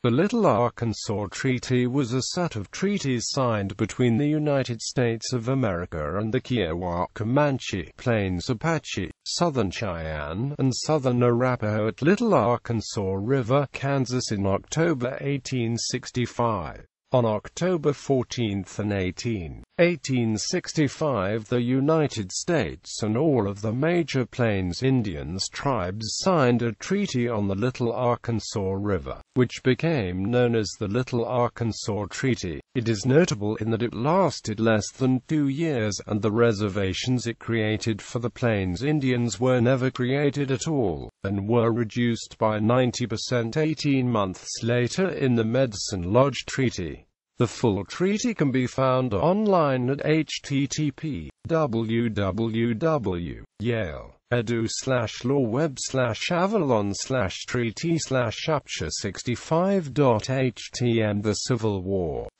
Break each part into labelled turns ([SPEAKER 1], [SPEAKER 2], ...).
[SPEAKER 1] The Little Arkansas Treaty was a set of treaties signed between the United States of America and the Kiowa, Comanche, Plains Apache, Southern Cheyenne, and Southern Arapaho at Little Arkansas River, Kansas in October 1865. On October 14 and 1865, the United States and all of the major Plains Indians tribes signed a treaty on the Little Arkansas River, which became known as the Little Arkansas Treaty. It is notable in that it lasted less than 2 years, and the reservations it created for the Plains Indians were never created at all, and were reduced by 90% 18 months later in the Medicine Lodge Treaty. The full treaty can be found online at http://web/avalon/treaty/upshur65.htm.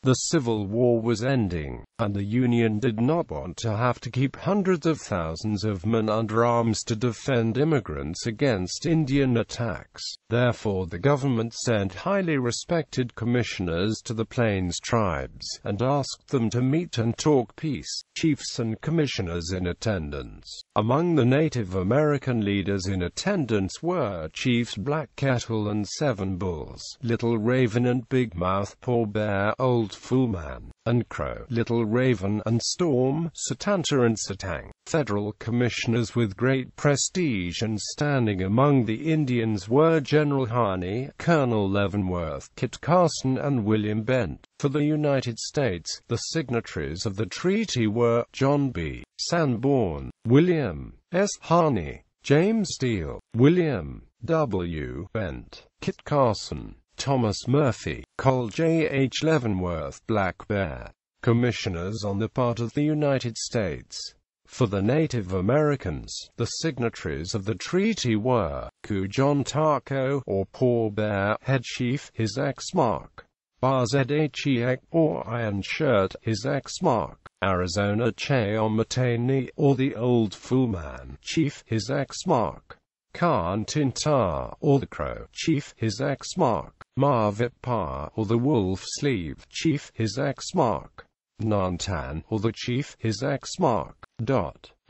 [SPEAKER 1] The Civil War was ending, and the Union did not want to have to keep hundreds of thousands of men under arms to defend immigrants against Indian attacks. Therefore the government sent highly respected commissioners to the Plains tribes, and asked them to meet and talk peace. Chiefs and commissioners in attendance. Among the Native American leaders in attendance were Chiefs Black Kettle and Seven Bulls, Little Raven and Big Mouth, Poor Bear, Old Fool Man, and Crow, Little Raven and Storm, Satanta and Satang. Federal commissioners with great prestige and standing among the Indians were General Harney, Colonel Leavenworth, Kit Carson and William Bent. For the United States, the signatories of the treaty were John B. Sanborn, William S. Harney, James Steele, William W. Bent, Kit Carson, Thomas Murphy, Col J. H. Leavenworth, Black Bear. Commissioners on the part of the United States. For the Native Americans, the signatories of the treaty were Ku John Taco, or Poor Bear, Head Chief, his ex-mark. Bazedhek, or Iron Shirt, his ex-mark. Arizona Cheomatani, or the Old Fool Man, Chief, his ex-mark. Khan Tintar, or the Crow, Chief, his ex-mark. Marvitpa, or the Wolf Sleeve, Chief, his ex-mark. Nantan, or the Chief, his ex-mark.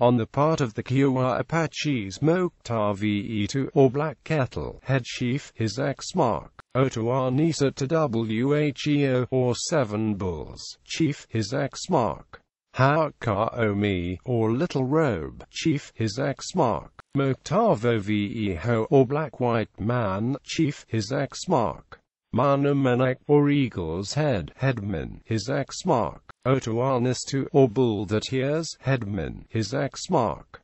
[SPEAKER 1] On the part of the Kiowa Apaches, Mokhtar Vetu, or Black Kettle, Head Chief, his ex-mark. Otoanisa to Wheo, or Seven Bulls, Chief, his ex-mark. Hakaomi, or Little Robe, Chief, his ex-mark. Moktavo Veho, or Black White Man, Chief, his ex-mark. Manamenek, or Eagle's Head, Headman, his ex-mark. Otoanistu, or Bull that Hears, Headman, his ex-mark.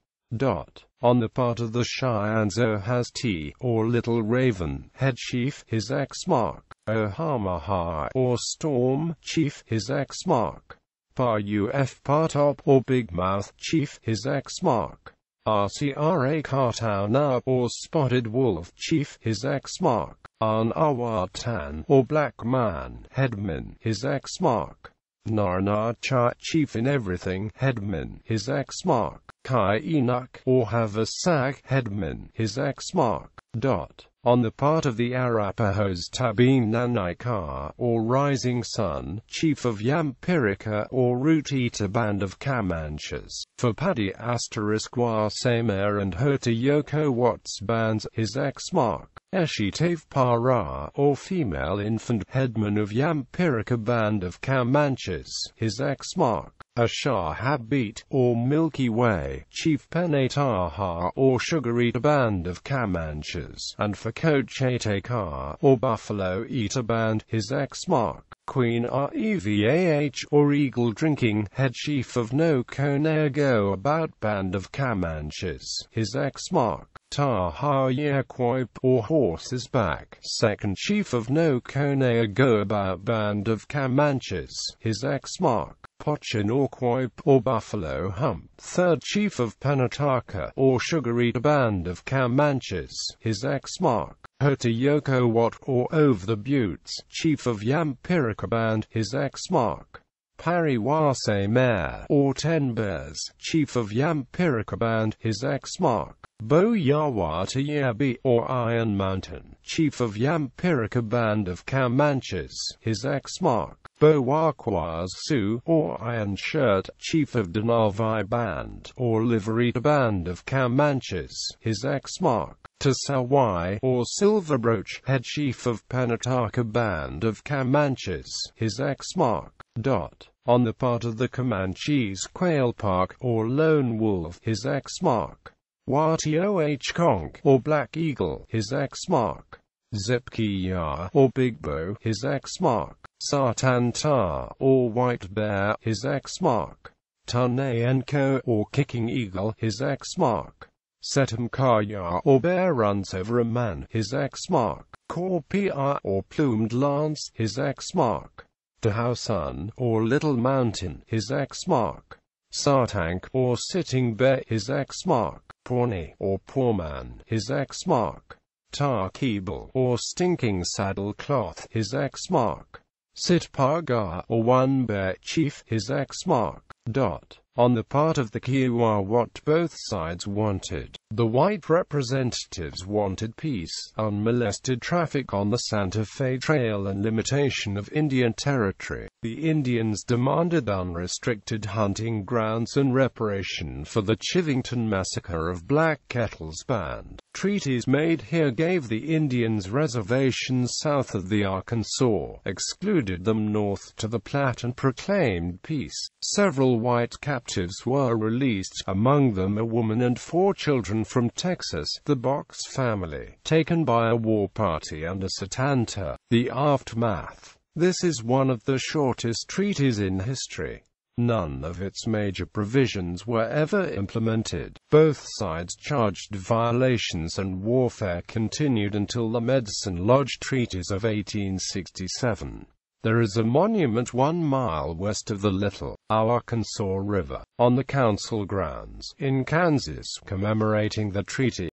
[SPEAKER 1] On the part of the Cheyennes, Ohazti, or Little Raven, Head Chief, his ex-mark. Ohamaha, or Storm, Chief, his ex-mark. Payuf Partop, or Big Mouth, Chief, his ex-mark. RCRA Kartauna, or Spotted Wolf, Chief, his ex-mark. Anawatan, or Black Man, Headman, his ex-mark. Narnacha, Chief in Everything, Headman, his ex-mark. Kai Enoch, or Havasak, Headman, his ex-mark. On the part of the Arapahoes, Tabin Nanaikar, or Rising Sun, Chief of Yampirica, or Root Eater Band of Comanches. For Paddy *Wasamer and Hotayoko Watts bands, his ex-mark. Eshitave Para, or Female Infant, Headman of Yampirica Band of Comanches, his ex-mark. Ashar Habit, or Milky Way, Chief Penetaha, or Sugar Eater Band of Comanches, and for Cochatekar, or Buffalo Eater Band, his ex-mark. Queen Revah, or Eagle Drinking, Head Chief of No Conego About Band of Comanches, his ex-mark. Tahayaquoip, or Horse's Back, Second Chief of No Conego About Band of Comanches, his ex-mark. Pochinoquoip, or Buffalo Hump, Third Chief of Penataka, or Sugar Eater Band of Comanches, his ex-mark. Hotayoko Wat, or Over the Buttes, Chief of Yampirica Band, his ex-mark. Pariwase Mayor, or Ten Bears, chief of Yampirika Band, his ex-mark. Boyawata Yabi, or Iron Mountain, chief of Yampirika Band of Comanches, his ex-mark. Bowakwasu, or Iron Shirt, chief of Denalvi Band, or Liverita Band of Comanches, his ex-mark. Tasawai, or Silver Brooch, head chief of Panataka Band of Comanches, his ex-mark. On the part of the Comanches, Quail Park, or Lone Wolf, his ex-mark. Watioh Conch, or Black Eagle, his ex-mark. Zipkiya, or Big Bow, his ex-mark. Satanta, or White Bear, his ex-mark. Tunayenko, or Kicking Eagle, his ex-mark. Setamkaya, or Bear Runs Over a Man, his ex-mark. Korpia, or Plumed Lance, his ex-mark. Dahausun, or Little Mountain, his ex-mark. Sartank, or Sitting Bear, his ex-mark. Pawnee, or Poor Man, his ex-mark. Tarkebel, or Stinking Saddle Cloth, his ex-mark. Sitpaga, or One Bear Chief, his ex-mark. On the part of the Kiowa, what both sides wanted. The white representatives wanted peace, unmolested traffic on the Santa Fe Trail and limitation of Indian territory. The Indians demanded unrestricted hunting grounds and reparation for the Chivington massacre of Black Kettle's band. Treaties made here gave the Indians reservations south of the Arkansas, excluded them north to the Platte, and proclaimed peace. Several white captives were released, among them a woman and 4 children from Texas, the Box family, taken by a war party under Satanta. The aftermath. This is one of the shortest treaties in history. None of its major provisions were ever implemented. Both sides charged violations, and warfare continued until the Medicine Lodge Treaties of 1867. There is a monument 1 mile west of the Little Arkansas River, on the council grounds, in Kansas, commemorating the treaty.